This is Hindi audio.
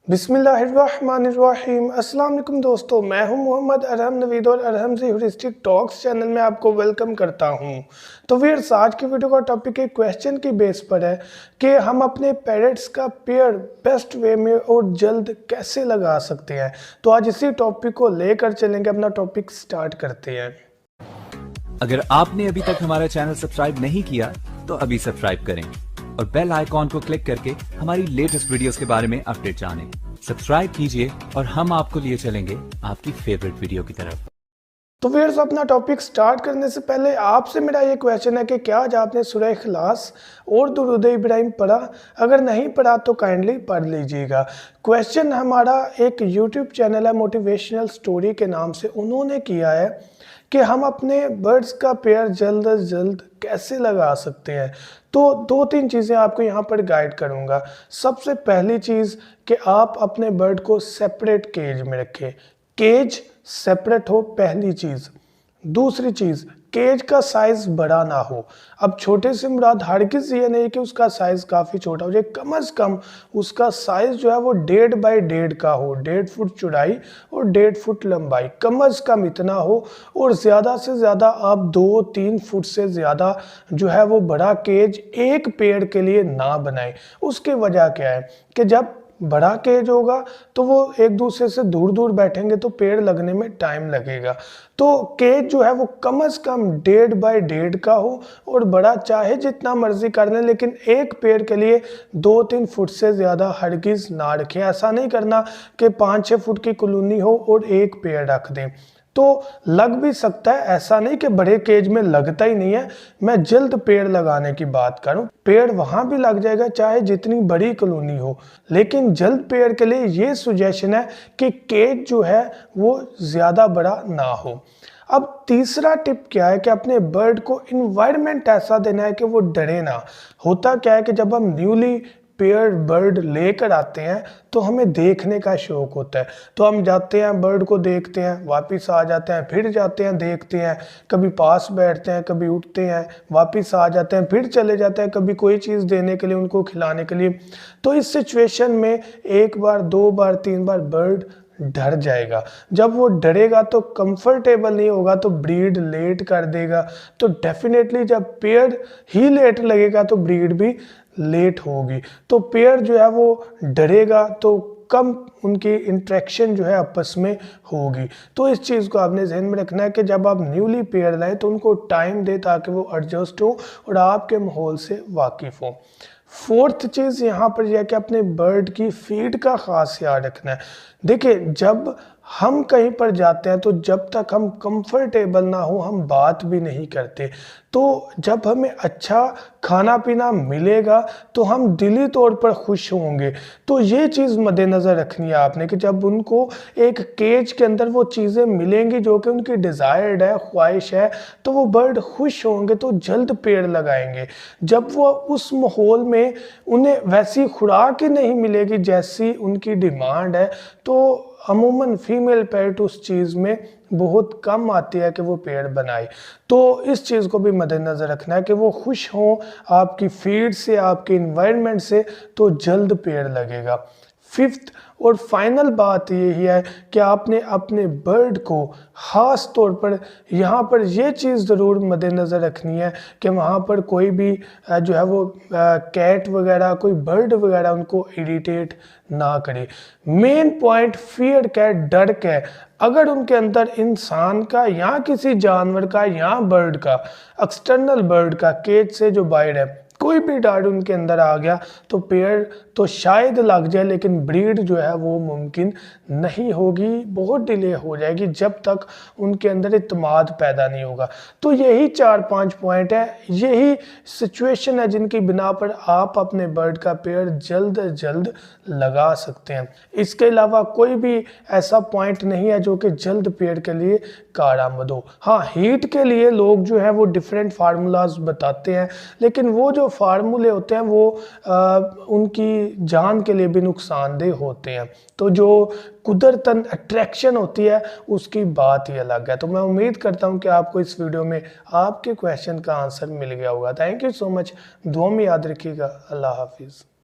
बिस्मिल्लाहिर्रहमानिर्रहीम। अस्सलाम वालेकुम दोस्तों, मैं हूं मोहम्मद अरहम नवीद और अरहम से ह्यूरिस्टिक टॉक्स चैनल में आपको वेलकम करता हूं। तो व्यूअर्स, आज की वीडियो का टॉपिक एक क्वेश्चन की बेस पर है कि हम अपने पैरट्स का पेयर बेस्ट वे में और जल्द कैसे लगा सकते हैं। तो आज इसी टॉपिक को लेकर चलेंगे, अपना टॉपिक स्टार्ट करते हैं। अगर आपने अभी तक हमारा चैनल सब्सक्राइब नहीं किया तो अभी सब्सक्राइब करें और बेल आइकॉन को क्लिक करके हमारी लेटेस्ट वीडियोस के बारे में अपडेट जानें। सब्सक्राइब कीजिए और हम आपको लिए चलेंगे आपकी फेवरेट वीडियो की तरफ। तो व्यूअर्स, अपना टॉपिक स्टार्ट करने से पहले आपसे मेरा ये क्वेश्चन है कि क्या आज आपने सूरह इखलास और दुरूद इब्राहिम पढ़ा? अगर नहीं पढ़ा तो काइंडली पढ़ लीजिएगा। क्वेश्चन हमारा एक यूट्यूब चैनल है मोटिवेशनल स्टोरी के नाम से, उन्होंने किया है कि हम अपने बर्ड्स का पेयर जल्द अज जल्द कैसे लगा सकते हैं। तो 2-3 चीज़ें आपको यहाँ पर गाइड करूँगा। सबसे पहली चीज़ कि आप अपने बर्ड को सेपरेट केज में रखें, केज सेपरेट हो, पहली चीज़। दूसरी चीज़, केज का साइज़ बड़ा ना हो। अब छोटे से मुराद हरगिज़ ये नहीं कि उसका साइज़ काफ़ी छोटा हो जाए, कम अज़ कम उसका साइज़ जो है वो 1.5 बाई 1.5 का हो, 1.5 फुट चौड़ाई और 1.5 फुट लंबाई, कम अज़ कम इतना हो। और ज़्यादा से ज़्यादा आप 2-3 फुट से ज़्यादा जो है वो बड़ा केज एक पेड़ के लिए ना बनाएं। उसकी वजह क्या है कि जब बड़ा केज होगा तो वो एक दूसरे से दूर दूर बैठेंगे तो पेड़ लगने में टाइम लगेगा। तो केज जो है वो कम से कम 1.5 बाई 1.5 का हो और बड़ा चाहे जितना मर्जी कर लें, लेकिन एक पेड़ के लिए 2-3 फुट से ज़्यादा हरगिज़ ना रखें। ऐसा नहीं करना कि 5-6 फुट की कॉलोनी हो और एक पेड़ रख दें, तो लग भी सकता है। ऐसा नहीं कि बड़े केज में लगता ही नहीं है, मैं जल्द पेड़ लगाने की बात करूं, पेड़ वहां भी लग जाएगा चाहे जितनी बड़ी कॉलोनी हो, लेकिन जल्द पेड़ के लिए ये सुजेशन है कि केज जो है वो ज़्यादा बड़ा ना हो। अब तीसरा टिप क्या है कि अपने बर्ड को इन्वायरमेंट ऐसा देना है कि वो डरे ना। होता क्या है कि जब हम न्यूली पेयर बर्ड लेकर आते हैं तो हमें देखने का शौक होता है, तो हम जाते हैं, बर्ड को देखते हैं, वापस आ जाते हैं, फिर जाते हैं, देखते हैं, कभी पास बैठते हैं, कभी उठते हैं, वापस आ जाते हैं, फिर चले जाते हैं, कभी कोई चीज़ देने के लिए, उनको खिलाने के लिए। तो इस सिचुएशन में 1 बार 2 बार 3 बार बर्ड डर जाएगा। जब वो डरेगा तो कंफर्टेबल नहीं होगा, तो ब्रीड लेट कर देगा। तो डेफिनेटली जब पेयर ही लेट लगेगा तो ब्रीड भी लेट होगी। तो पेयर जो है वो डरेगा तो कम उनकी इंटरेक्शन जो है आपस में होगी। तो इस चीज़ को आपने ध्यान में रखना है कि जब आप न्यूली पेयर लाएं तो उनको टाइम दे ताकि वो एडजस्ट हो और आपके माहौल से वाकिफ़ हो। फोर्थ चीज़ यहाँ पर यह है कि अपने बर्ड की फीड का ख़ास ख्याल रखना है। देखिए, जब हम कहीं पर जाते हैं तो जब तक हम कंफर्टेबल ना हो हम बात भी नहीं करते। तो जब हमें अच्छा खाना पीना मिलेगा तो हम दिली तौर पर खुश होंगे। तो ये चीज़ मद्देनज़र रखनी है आपने कि जब उनको एक केज के अंदर वो चीज़ें मिलेंगी जो कि उनकी डिज़ायर्ड है, ख्वाहिश है, तो वो बर्ड खुश होंगे तो जल्द पेड़ लगाएंगे। जब वो उस माहौल में उन्हें वैसी खुराक ही नहीं मिलेगी जैसी उनकी डिमांड है, तो अमूमन फीमेल पैरट उस चीज़ में बहुत कम आती है कि वो पेड़ बनाए। तो इस चीज़ को भी मद्देनज़र रखना है कि वो खुश हों आपकी फीड से, आपके इन्वायरमेंट से, तो जल्द पेड़ लगेगा। फिफ्थ और फाइनल बात यही है कि आपने अपने बर्ड को ख़ास तौर पर यहाँ पर ये चीज़ ज़रूर मद्देनज़र रखनी है कि वहाँ पर कोई भी जो है वो कैट वगैरह, कोई बर्ड वगैरह उनको इरिटेट ना करे। मेन पॉइंट फियर का, डर का, अगर उनके अंदर इंसान का या किसी जानवर का या बर्ड का, एक्सटर्नल बर्ड का, केज से जो बाहर है, कोई भी डर उनके अंदर आ गया तो पेड़ तो शायद लग जाए, लेकिन ब्रीड जो है वो मुमकिन नहीं होगी, बहुत डिले हो जाएगी जब तक उनके अंदर इत्मीनान पैदा नहीं होगा। तो यही 4-5 पॉइंट है, यही सिचुएशन है जिनकी बिना पर आप अपने बर्ड का पेड़ जल्द अज जल्द लगा सकते हैं। इसके अलावा कोई भी ऐसा पॉइंट नहीं है जो कि जल्द पेड़ के लिए कारआमद हो। हाँ, हीट के लिए लोग जो है वो डिफरेंट फार्मूलाज बताते हैं, लेकिन वो जो फार्मूले होते हैं वो उनकी जान के लिए भी नुकसानदेह होते हैं। तो जो कुदरतन अट्रैक्शन होती है उसकी बात ही अलग है। तो मैं उम्मीद करता हूं कि आपको इस वीडियो में आपके क्वेश्चन का आंसर मिल गया होगा। Thank you so much. दुआ में याद रखिएगा। अल्लाह हाफिज़।